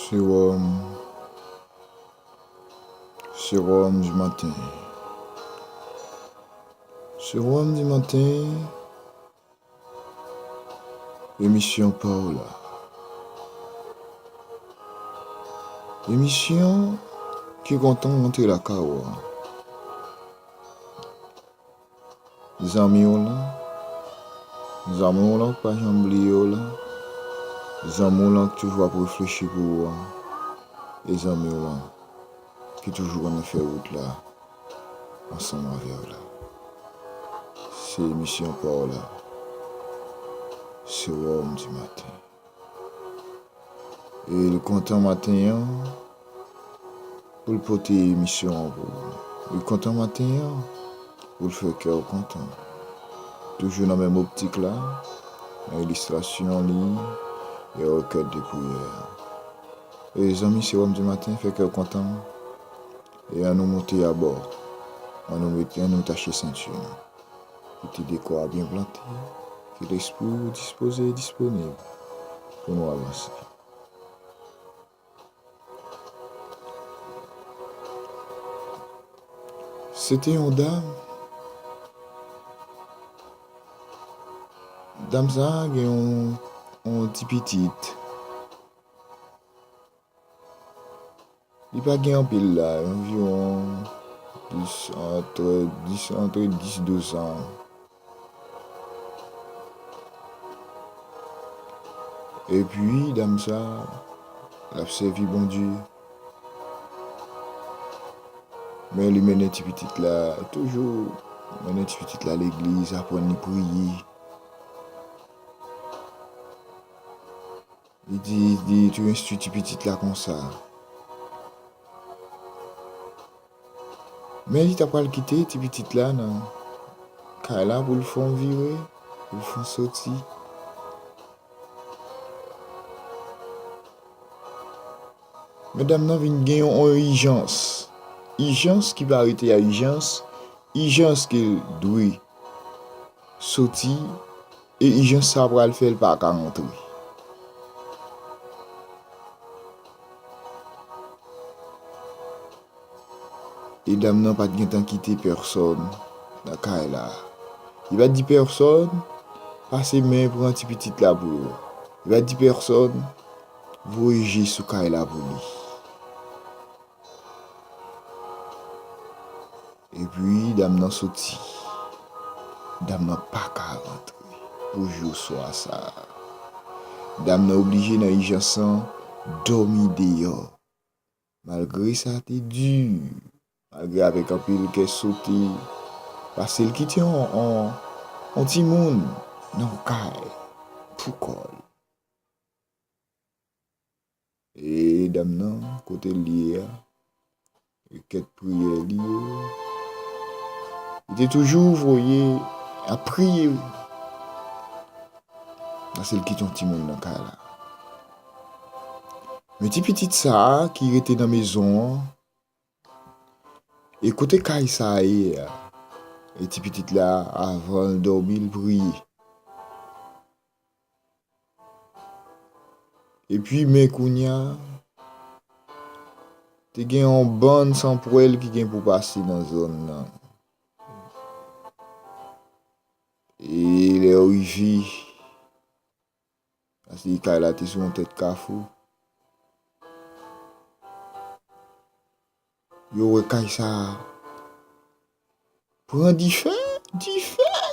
Sérum, sérum du matin. Sérum du matin, émission Paola. Émission qui est content de rentrer la caoua. Les amis là, les amis là, pas jamblier là. Les amis là qui toujours pour réfléchir pour les amis là qui toujours on a fait route là ensemble avec là. C'est l'émission Paola. C'est l'homme du matin. Et le content matin pour le porter émission pour le content matin pour le faire cœur content. Toujours dans la même optique là, l'illustration en ligne et recueil de prières. Et les amis, c'est l'homme du matin, fait cœur content. Et à nous monter à bord. À nous tacher ceinture. Petit décor bien planté. Que l'esprit disposé et disponible pour nous avancer. C'était une dame. Dame ça, qui est un petit petite. Il n'y a pas de pile là, environ entre 10 et 12 ans. Et puis, dame ça, elle a servi bon Dieu. Mais elle mène un petit petite là, toujours, mène un petit petite là à l'église, apprendre à prier. Il dit, tu instruis petit petite là comme ça. Mais il t'a pas le quitter, petit petite là, non. Car là, pour le fond virer, pour le fond sortir. Mesdames, nous venons gagner une urgence. Urgence qui va arrêter à urgence. Urgence qui doit sortir. Et urgence ça va le faire par 40. Et dame n'a pas de temps quitter personne. Dans là. Il va dire personne, passer main pour un petit petit là pour. Il va dire personne, voyager sous là pour lui. Et puis, dame n'a sorti. Dame n'a pas qu'à rentrer. Pour jouer soit ça. Dame n'a obligé dans l'urgence dormir dehors. Malgré ça, c'est dur. Malgré avec un pile qui est sauté. Parce qu'il quitte en petit monde. Non, caille. Pour col. Et dame n'a, côté lié. Et quelques prières liées. Il était toujours, vous voyez, à prier. Parce qu'il quitte un petit monde dans le cas là. Mais petit ça, qui était dans la maison, écoutez quand ça est, et petit là, avant de dormir, il prier. Et puis, mais Kounia, tu as un bon sans pour elle qui vient pour passer dans la zone là. Et il est arrivé. Parce que quand là, tu es sur une tête cafou. Yo rekay ça. Prend du feu,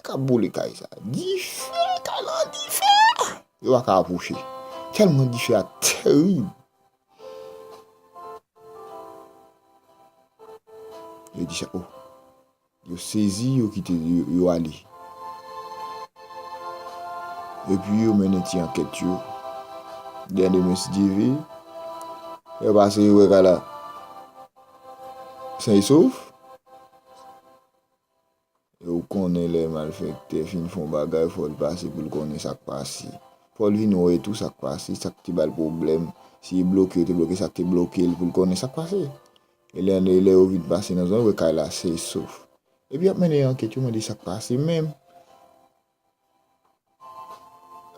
qu'a boule kay ça. Du feu, kalan du feu. Yo va ka approcher. Tellement du feu a terrible. Yo dit ça, oh. Yo saisi, yo quitté, yo allé. Et puis yo mène une enquête yo. Dernier monsieur Divi. Yo passe yo là. Ça y sauf. Ou connaît les malfaiteurs, fin font bagay, faut le passer pour le connaître ça qui passe. Faut le venir et tout ça qui passe, ça qui va le problème. Si bloqué, tu bloqué, ça qui bloqué pour le connaître ça qui passe. Et là, il est au vide passer dans un cas là, c'est sauf. Et puis après une enquête, on dit ça qui passe même.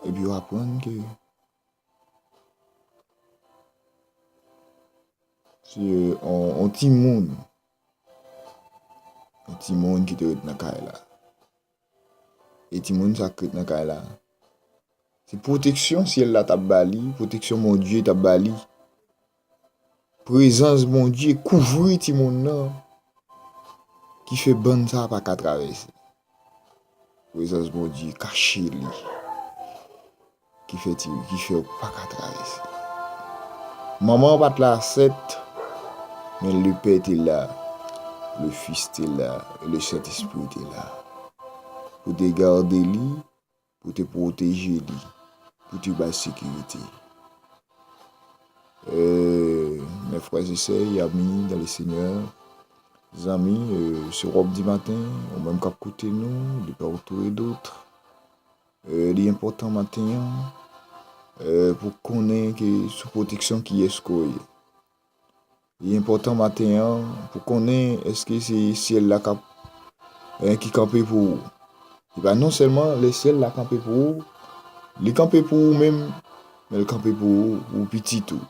Et puis on apprend que C'est un petit monde. Un petit monde qui te rete dans la là. Et petit monde ça rete dans la là. C'est protection si elle la t'a bali, protection mon Dieu t'a bali. Présence mon Dieu couvrir petit monde là qui fait bon ça pas qu'à traverser. Présence mon Dieu caché lui qui fait pas qu'à traverser. Maman pas là 7 mais le père était là, le fils était là, et le Saint-Esprit était là. Pour te garder lui, pour te protéger lui, pour te bas sécurité. Mes frères et sœurs, amis dans le Seigneur, les amis, ce robe du matin, on même qu'à côté nous, de part et d'autres. Il est important matin pour connaître que sous protection qui est ce qu'on est. Il est important matin pour connaître est-ce que c'est ciel là qui campe pour vous. Et ben non seulement le ciel là campe pour vous, il campe pour vous même, mais il campe pour vous petit tout.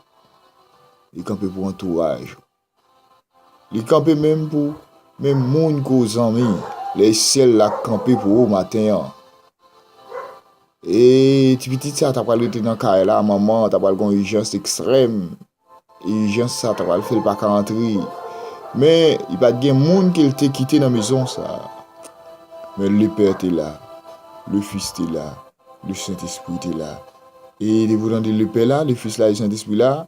Il campe pour entourage. Il campe même pour même monde qu'aux amis. Les ciel là campe pour vous matin. Et petit ça t'as pas le dans carré là maman, t'as pas une urgence extrême. Urgence ça t'as pas le fait pas rentrer. Mais il va y avoir monde qui t'a quitté dans la maison ça. Mais le Père était là, le Fils était là, le Saint-Esprit était là. Et de vous demander le Père là, le Fils là, le Saint-Esprit là,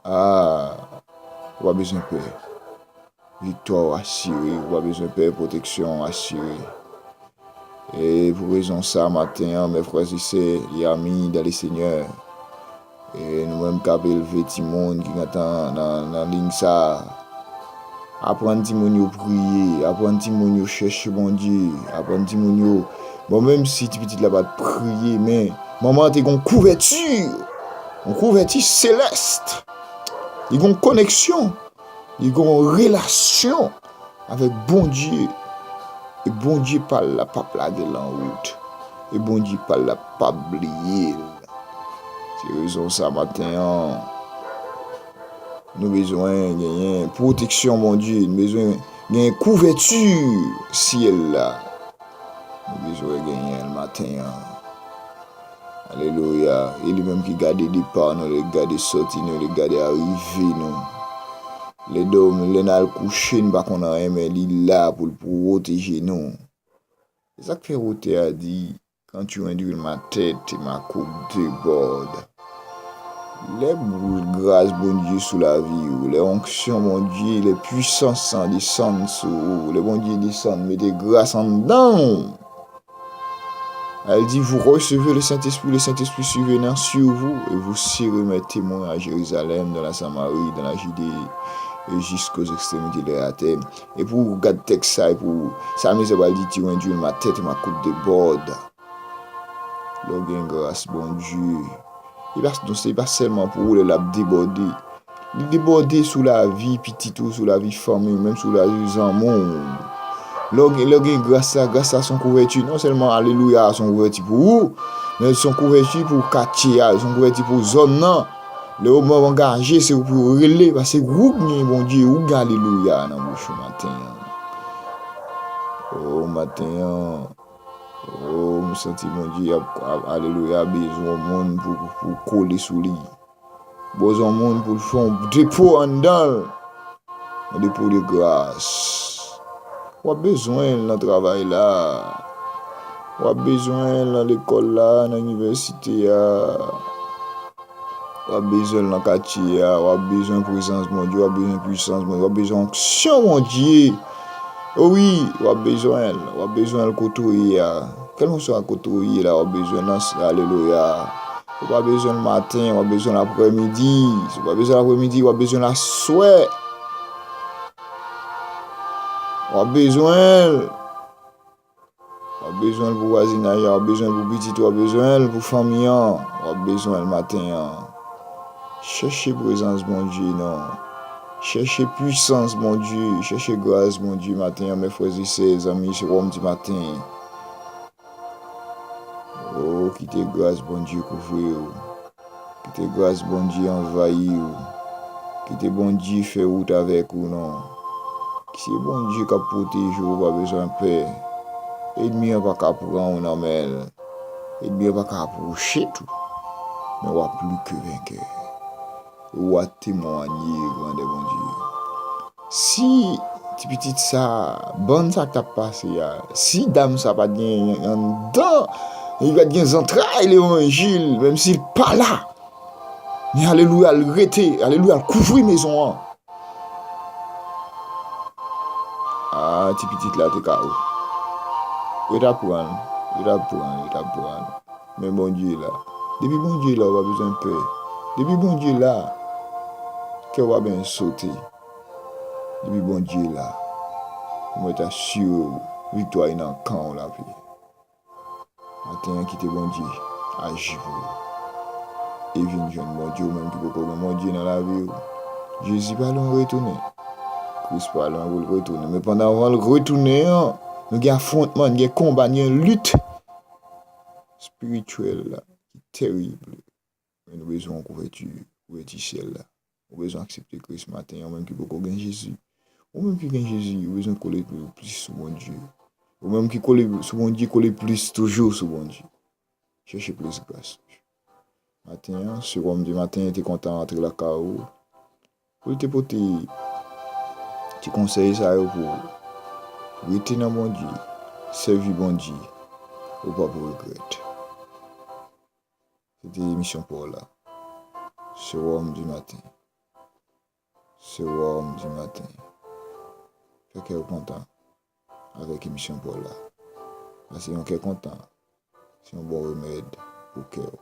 on a besoin de paix. Victoire assurée, on a besoin de paix, protection assurée. Et pour raison ça, matin, mes frères et sœurs, et amis dans le Seigneur, et nous-mêmes qui avons élevé tout le monde qui est dans la ligne ça, apprendre tout le monde à prier, apprendre tout le monde à chercher mon Dieu, apprendre tout le monde bon, même si tu petit là-bas prier, mais maman, tu as une couverture céleste, il y a une connexion, il y a une relation avec bon Dieu. Et bon Dieu parle la pas plaguer en route. Et bon Dieu parle la pas oublier. C'est raison ça matin. Nous besoin gagner protection mon Dieu, nous besoin gagner couverture ciel là. Nous besoin gagner le matin. Alléluia. Et lui-même qui garde des départs, nous les garde sortir, nous les garde arriver nous. Les dômes, les nal coucher, nous pas qu'on a aimé, il là pour protéger nous. C'est ça que Férote a dit, quand tu induis ma tête et ma coupe déborde. Les grâces, bon Dieu, sous la vie, les onctions, mon Dieu, les puissances descendent sur vous, les bon Dieu descendent, mettez grâce en dedans. Elle dit, vous recevez le Saint-Esprit survenant sur vous, et vous serez mes témoins à Jérusalem, dans la Samarie, dans la Judée, et jusqu'aux extrémités de la terre. Et pour regarder texte ça, et pour ça, mais ça va dire, tu induis ma tête et ma coupe déborde. L'orgueil grâce, bon Dieu. C'est pas seulement pour le lab déborder. Il déborder sous la vie, petit tout, sous la vie famille, même sous la vie en monde. L'orgueil grâce à son couverture, non seulement alléluia, son couverture pour vous, mais son couverture pour quartier, son couverture pour zone, non. Le moment engagé, c'est pour relayer, parce que vous, bon Dieu, vous, alléluia, dans le matin. Oh, matin. Oh, me senti mon Dieu, alléluia, besoin de monde pour coller sous lui. Besoin de monde pour faire un dépôt en dedans. Un dépôt de grâce. On a besoin dans le travail là. On a besoin dans l'école là, dans l'université là. On a besoin dans le quartier là. On a besoin de présence mon Dieu, on a besoin de puissance mon Dieu, on a besoin d'action mon Dieu. Oh oui, on a besoin de côtoyer. Quel que soit le côtoyer là, on a besoin de alléluia. On a besoin le matin, on a besoin l'après-midi. On a besoin l'après-midi, on a besoin la soirée. On a besoin le voisinage, on a besoin pour petit, on a besoin pour famille, on a besoin le matin. Cherchez présence, mon Dieu, non. Cherchez puissance, mon Dieu. Cherchez grâce, mon Dieu, matin, mes frères et sœurs, amis, c'est Rome du matin. Oh, quittez grâce, bon Dieu, couvrir. Quittez grâce, bon Dieu, envahir. Qui te bon Dieu fait route avec ou non. Qui c'est bon Dieu qui a protégé ou pas besoin de paix. Ennemi n'a pas qu'à prendre en mêle. Ennemi n'a pas qu'à approcher tout. Mais on a plus que vainqueur. Ou à témoigner, grand bon Dieu. Si ti petit ça, bonne ça t'a passé, si dame ça pas bien en dedans, il va bien entrailles l'évangile, même s'il pas là. Mais alléluia, le rete, alléluia, le couvrir maison. Ah, ti petit là, t'es KO. Il t'apprendre, il t'apprendre. Mais bon Dieu là, depuis bon Dieu là, on a besoin de paix. Depuis bon Dieu là, qu'on va bien sauter. Depuis bon Dieu là, moi t'assure, victoire dans le camp la vie. Matin qui te bon Dieu, agis pour. Et viens jeune mon Dieu, même qui peut mon Dieu dans la vie. Jésus pas l'en retourner. Christ pas l'en retourner. Mais pendant qu'on le retourner, nous avons un affrontement, nous avons un combat, nous avons une lutte spirituelle là, qui est terrible. Mais nous avons besoin de couverture ciel là. Nous avons besoin d'accepter Christ matin, même qui peut gagner Jésus. Ou même qui gagne Jésus, nous avons besoin de coller plus sur mon Dieu. Ou même qui coller sur mon Dieu, coller plus toujours sur mon Dieu. Cherchez plus grâce. Matin, ce homme du matin était content d'entrer la KO. Pour te porter, tu conseilles ça pour rester dans mon Dieu, servir bon Dieu, ou pas pour regretter. C'était l'émission pour là. Ce homme du matin. Ce homme du matin. Fait qu'elle est content avec l'émission pour là. Parce qu'on est content. C'est un bon remède pour cœur.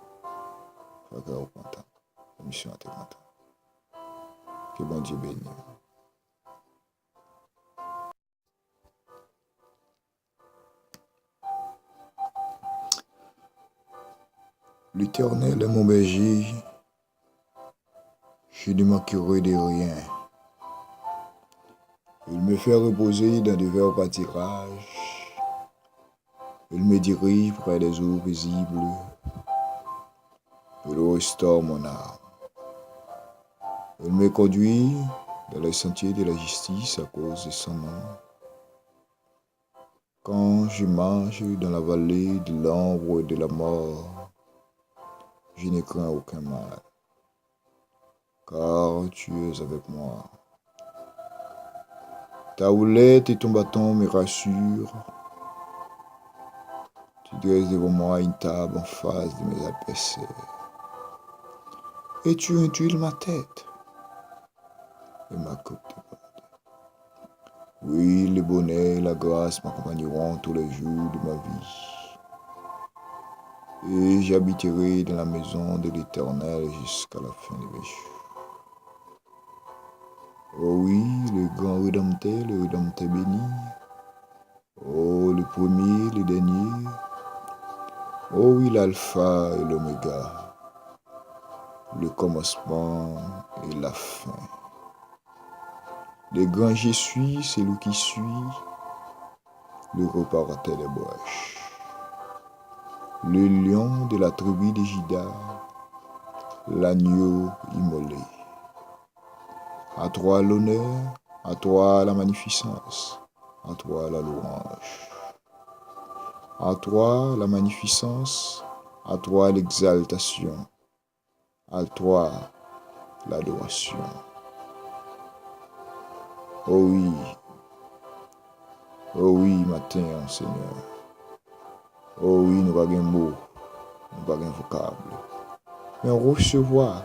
Fait qu'elle est content. L'émission est content. Que bon Dieu bénisse. L'Éternel est mon berger, je ne manquerai de rien. Il me fait reposer dans de verts pâtirages. Il me dirige près des eaux paisibles. Il restaure mon âme. Il me conduit dans les sentiers de la justice à cause de son nom. Quand je marche dans la vallée de l'ombre de la mort, je ne crains aucun mal, car tu es avec moi. Ta houlette et ton bâton me rassurent. Tu dresses devant moi une table en face de mes adversaires. Et tu intuiles ma tête et ma coupe déborde. Oui, le bonheur et la grâce m'accompagneront tous les jours de ma vie. Et j'habiterai dans la maison de l'Éternel jusqu'à la fin de mes jours. Oh oui, le grand Rédempteur béni. Oh, le premier, le dernier. Oh oui, l'alpha et l'oméga. Le commencement et la fin. Le grand je suis, c'est lui qui suit. Le réparateur des brèches. Le lion de la tribu de Juda. L'agneau immolé. À toi l'honneur, à toi la magnificence, à toi la louange. À toi la magnificence, à toi l'exaltation, à toi l'adoration. Oh oui, matin, Seigneur. Oh oui, nous n'avons pas de mots, nous n'avons pas de vocable. Mais on recevoir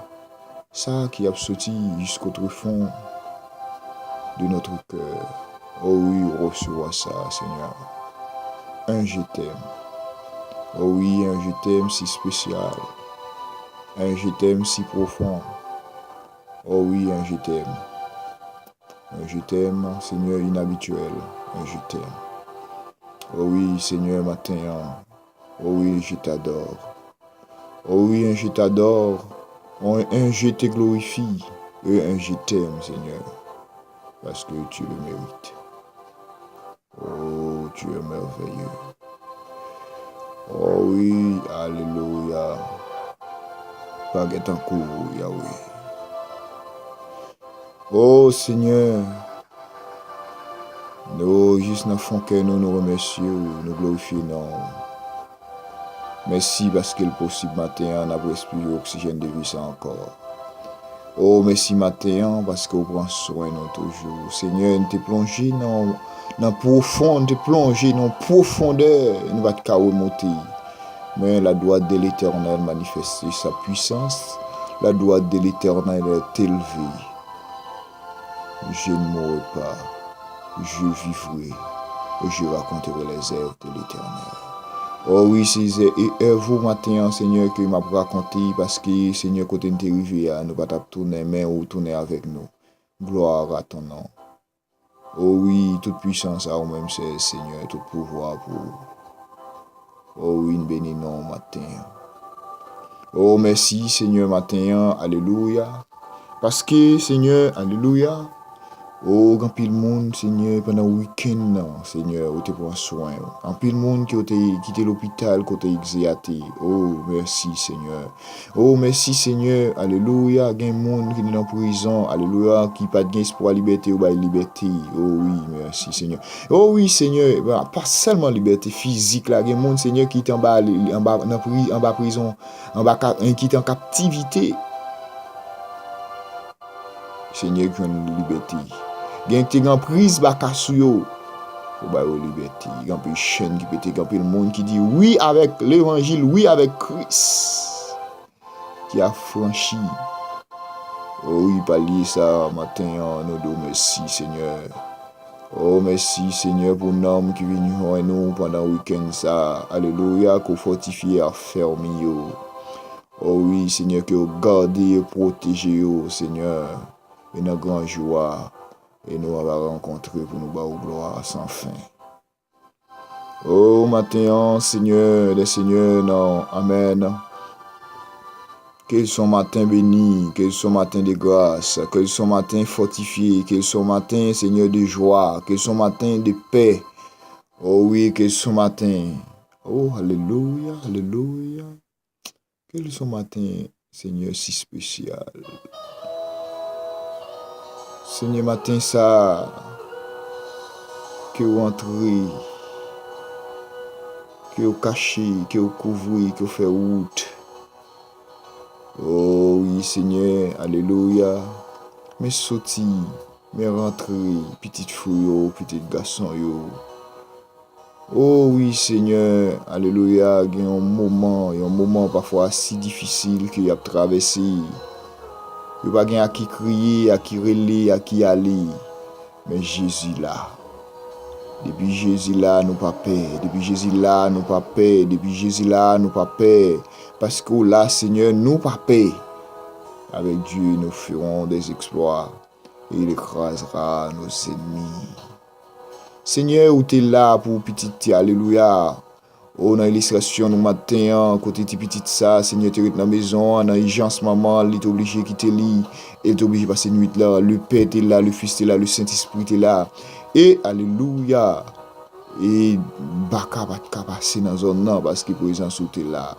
ça qui a sorti jusqu'au tréfonds de notre cœur. Oh oui, on recevoir ça, Seigneur. Un je t'aime. Oh oui, un je t'aime si spécial. Un je t'aime si profond. Oh oui, un je t'aime. Un je t'aime, Seigneur inhabituel. Un je t'aime. Oh oui, Seigneur matin. Oh oui, je t'adore. Oh oui, un je t'adore. Un je te glorifie. Et un je t'aime, Seigneur. Parce que tu le mérites. Oh, tu es merveilleux. Oh oui, alléluia. Baguette en cours, Yahweh. Oh Seigneur, nous, juste dans le fond que nous remercions, nous glorifions. Merci parce qu'il est possible matin, on a respirer l'oxygène de vie ça encore. Oh, merci matin parce qu'on prend soin de nous toujours. Seigneur, nous te plongé dans profond, te plongé dans profondeur, nous va te remonter. Mais la droite de l'Éternel manifester sa puissance, la droite de l'Éternel est élevée. Je ne mourrai pas, je vivrai et je raconterai les œuvres de l'Éternel. Oh oui, c'est vous matin, Seigneur, que m'a raconté parce que, Seigneur, quand nous sommes arrivés, nous pas tourner mais ou tourner avec nous. Gloire à ton nom. Oh oui, toute puissance à vous-même, c'est Seigneur, tout pouvoir pour vous. Oh oui, nous bénissons matin. Oh merci, Seigneur, matin, alléluia. Parce que, Seigneur, alléluia. Oh, grand pile monde, Seigneur, pendant le week-end, Seigneur, où tu prends soin. En pile monde qui a quitté l'hôpital, qui a exéaté. Oh, merci, Seigneur. Oh, merci, Seigneur. Alléluia. Il y a des monde qui est dans prison. Alléluia. Qui n'a pas d'espoir liberté ou pas liberté. Oh, oui, merci, Seigneur. Oh, oui, Seigneur. Pas seulement liberté physique, là. Il y a des monde, Seigneur, qui est en bas prison, qui est en captivité. Seigneur, qui a une liberté. Gen te gen prise baka sou yo pour ba yo liberté. Gen pe chaîne qui pété, gen pe le monde qui dit oui avec l'évangile, oui avec Christ qui a franchi. Oh oui, palier ça matin, nous do merci Seigneur. Oh merci Seigneur pour l'homme qui venu à nous pendant le week-end ça. Alléluia, qu'on fortifie à fermer yo. Oh oui Seigneur, que garder et protéger yo Seigneur. Et notre grande joie. Et nous allons rencontrer pour nous battre gloire sans fin. Oh matin, Seigneur, les seigneurs, non, Amen. Qu'ils soient matin bénis, qu'ils soient matin de grâce, qu'ils soient matin fortifiés, qu'ils soient matin, Seigneur, de joie, qu'ils soient matin de paix. Oh oui, qu'ils soient matin. Oh, alléluia, alléluia. Qu'ils soient matin, Seigneur, si spécial. Seigneur, matin, ça, que vous entrez, que vous cachez, que vous couvrez, que vous faites route. Oh oui, Seigneur, alléluia. Mais sorti, mais rentrez, petite fille, petit garçon. Oh oui, Seigneur, alléluia. Il y a un moment parfois si difficile qu'il y a traversé. Il n'y a pas à qui crier, à qui relayer, à qui aller. Mais Jésus là. Depuis Jésus là, nous pas peur. Depuis Jésus là, nous pas peur. Depuis Jésus là, nous pas peur. Parce que là, Seigneur, nous pas peur. Avec Dieu, nous ferons des exploits. Et il écrasera nos ennemis. Seigneur, où tu es là pour petit, alléluia. Oh, dans l'illustration, nous matin, côté petit ça, Seigneur, tu es dans la maison, dans l'urgence, maman, il est obligé de quitter lui. Il est obligé de passer nuit là. Le Père est là, le Fils est là, le Saint-Esprit est là. Et alléluia. Et baka va passer dans la zone là parce que présence est là.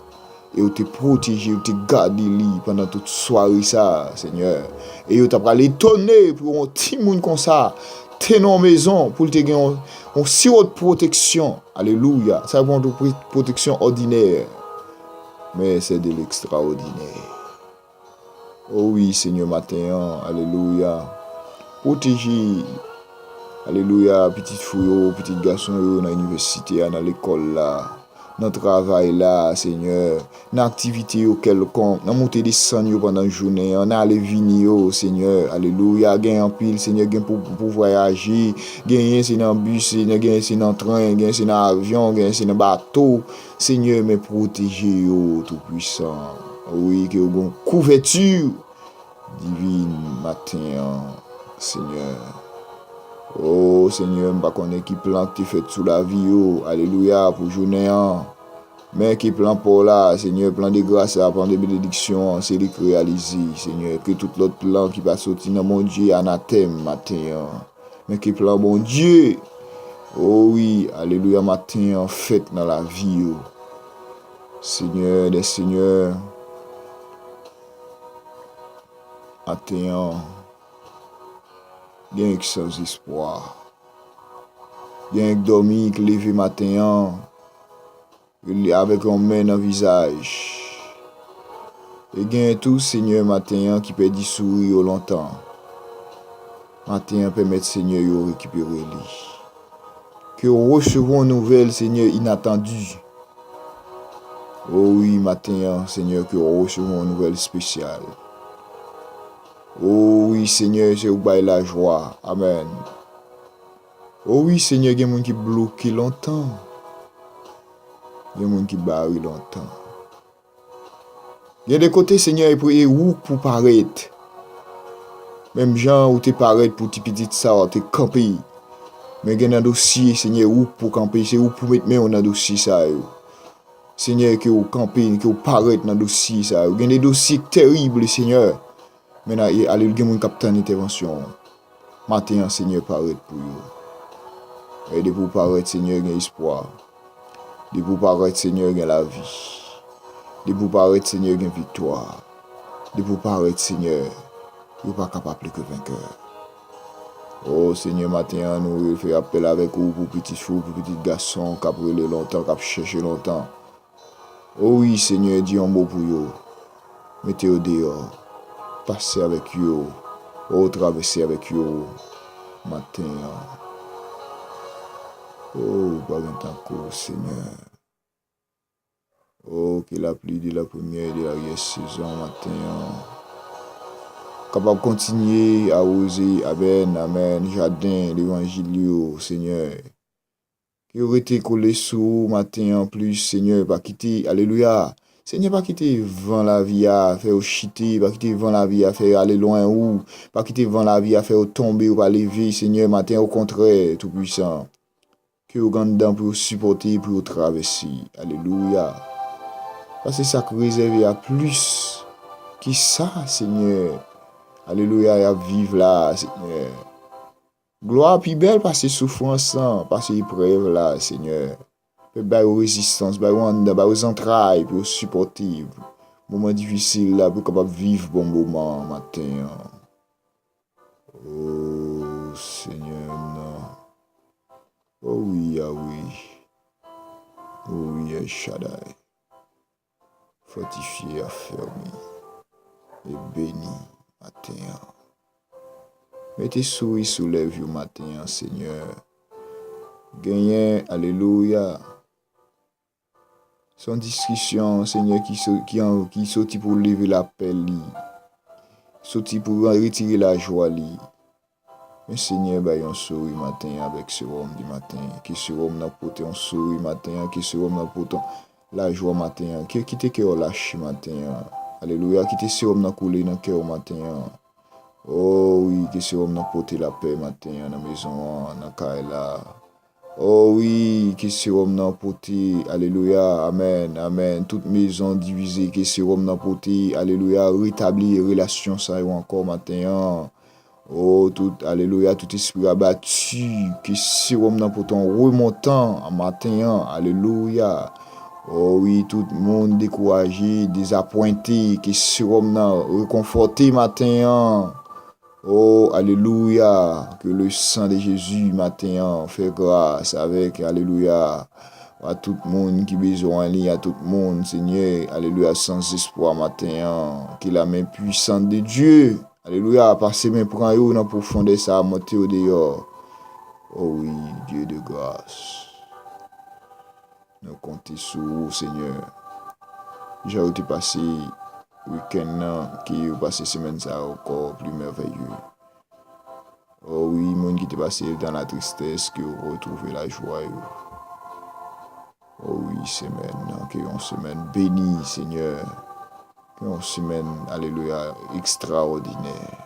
Et tu te protégé, tu te gardé lui pendant toute soirée ça, Seigneur. Et tu as l'étonner pour un petit monde comme ça. T'es dans la maison pour te gagner un sirop de protection. Alléluia. Ça va être une protection ordinaire. Mais c'est de l'extraordinaire. Oh oui, Seigneur, matin. Alléluia. Protéger. Alléluia. Petite fille, petit garçon dans l'université, dans l'école là. Dans le travail là, Seigneur, dans l'activité quelconque, dans monter des descendre pendant la journée, on a aller venir, Seigneur, alléluia, gagne en pile, Seigneur, gagne pour voyager, gagne c'est dans bus, Seigneur, gagne c'est dans train, gagne c'est dans avion, gagne c'est dans bateau, Seigneur, mais protéger tout puissant, oui, que vous une couverture divine matin, Seigneur. Oh Seigneur, je ne sais pas qui plan que tu fais sous la vie, alléluia, pour journée. Mais qui plan pour là, Seigneur, plan de grâce, plan de bénédiction, c'est de réaliser, Seigneur, que tout l'autre plan qui va sortir dans mon Dieu, anathème, matin. Mais qui plan, mon Dieu, oh oui, alléluia, matin, fait dans la vie, Seigneur, des seigneurs, matin. gen sans espoir. Gen dormi, qui levé matin, avec un main dans le visage. Et gen tout, Seigneur, matin, qui peut dire sourire longtemps. Matin, permettre, Seigneur, de récupérer lui. Que recevons une nouvelle, Seigneur, inattendue. Oh oui, matin, Seigneur, que recevons une nouvelle spéciale. Oh oui, Seigneur, c'est où la joie. Amen. Oh oui, Seigneur, il y a des gens qui bloquent longtemps. Il y a des gens qui barrent longtemps. Il y a des côtés, Seigneur, il prie où pour paraître. Même gens où tu paraître pour tes petites ça, tu camper. Mais il y a un dossier, Seigneur, où pour camper, c'est où pour mettre main dans dossier ça. Seigneur, que vous campez, que vous paraître dans dossier ça. Il y a des dossiers terribles, Seigneur. Mais alléluia, il y a un capitaine d'intervention. Matin, Seigneur, paraître pour vous. Et de vous paraître, Seigneur, il y a espoir. De vous paraître, Seigneur, il y a la vie. De vous paraître, Seigneur, il y a victoire. De vous paraître, Seigneur, il n'est pas capable que vainqueur. Oh Seigneur, matin, nous faisons appel avec vous pour petits fous, pour petits garçons, qui ont brûlé longtemps, qui ont cherché longtemps. Oh oui, Seigneur, dis un mot pour vous. Mettez-vous dehors. Passez avec vous. Oh, traversez avec vous. Matin. Oh, pas encore, Seigneur. Oh, que la pluie de la première et de la saison, matin. Capable de continuer à oser, amen, amen, jardin, l'évangile, Seigneur. Qui aurait été collé sous matin en plus, Seigneur, pas quitter, alléluia. Seigneur, pas quitter vent la vie à faire chiter, pas quitter vent la vie à faire aller loin ou, pas quitter vent la vie à faire tomber ou pas lever, Seigneur, matin, au contraire, tout puissant. Que vous gardez pour supporter, pour traverser, alléluia. Parce que ça réservé à plus qui ça, Seigneur. Alléluia, et à vivre là, Seigneur. Gloire plus belle parce que souffrance, parce que épreuve là, Seigneur. Par aux résistance, par aux entrailles, pour supporter. Moment difficile là, pour capable vivre bon moment matin. Oh, Seigneur, non. Oh oui, ah oui. Oh oui, El Shaddai. Fortifié, affermi et béni matin. Mettez souris sous les vieux matin, Seigneur. Gagnez, alléluia. Son discussion, Seigneur, qui sortit pour lever la paix, sortit pour retirer la joie, mais Seigneur, bah, on sourit matin avec ce homme du matin, qui ce homme n'a porté on sourit matin, qui ce homme n'a porté la joie matin, qui quitte cœur lâche matin, alléluia, qui ce homme n'a coulé dans cœur matin. Oh oui, que ce homme n'a porté la paix matin dans la maison, dans la caille. Oh oui, que ce homme n'a porté, alléluia, amen, amen, toute maison divisée, que ce homme n'a porté, alléluia, rétablir relation ça encore matin. Oh, tout, alléluia, tout esprit abattu, que ce homme n'a porté en remontant matin, alléluia. Oh oui, tout le monde découragé, désappointé, que ce homme n'a réconforté matin. Oh, alléluia, que le sang de Jésus matin fait grâce avec, alléluia, à tout le monde qui a besoin, à tout le monde, Seigneur, alléluia, sans espoir matin, que la main puissante de Dieu, alléluia, parce que prend dans la profondeur, ça a monté au dehors. Oh oui, Dieu de grâce, nous comptons sur vous, Seigneur. J'ai été passé week-end qui est passé semaine ça encore plus merveilleux. Oh oui, monde qui est passé dans la tristesse qui retrouve la joie. Oh oui, semaine qui est une semaine bénie, Seigneur. Qui est une semaine, alléluia, extraordinaire.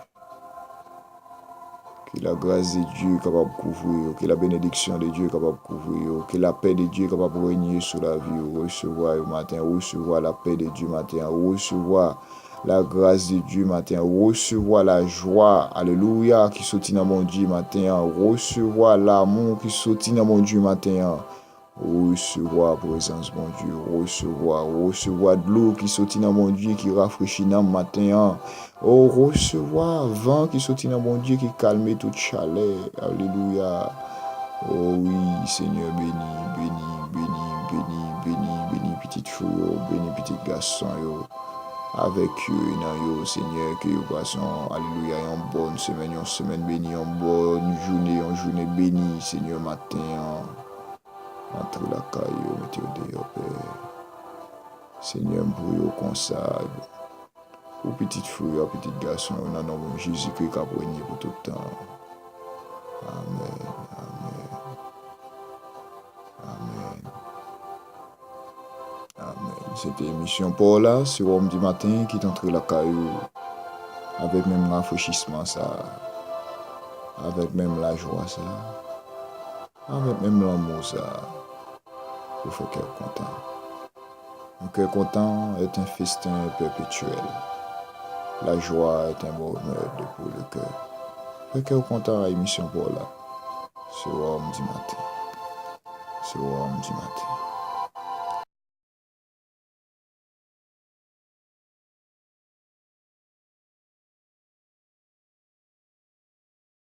Que la grâce de Dieu est capable de couvrir, que la bénédiction de Dieu est capable de couvrir, que la paix de Dieu est capable de régner sur la vie, recevoir le matin, recevoir la paix de Dieu matin, recevoir la grâce de Dieu matin, recevoir la joie, alléluia, qui sortit dans mon Dieu matin, recevoir l'amour qui sortit dans mon Dieu matin. Recevoir la présence, mon Dieu. Recevoir de l'eau qui sortit dans mon Dieu, qui rafraîchit dans le matin. Oh, recevoir vent qui sortit dans mon Dieu, qui calme toute chaleur. Alléluia. Oh oui, Seigneur, béni, petite fille, béni, petit garçon, avec eux, Seigneur, que vous passez, alléluia, une bonne semaine bénie, une bonne journée bénie, Seigneur, matin, entre la caille, mettez dehors, Père. Seigneur, pour comme ça, pour petite fille, petit garçon, dans le nom de Jésus-Christ, qui a régné pour tout le temps. Amen, amen. C'était émission pour là, c'est l'homme du matin qui est entré la caillou avec même rafraîchissement ça, avec même la joie ça, avec même l'amour ça, pour faire cœur content. Un cœur content est un festin perpétuel. La joie est un bonheur pour le cœur. Fait cœur content à émission pour là, c'est l'homme du matin. C'est l'homme du matin.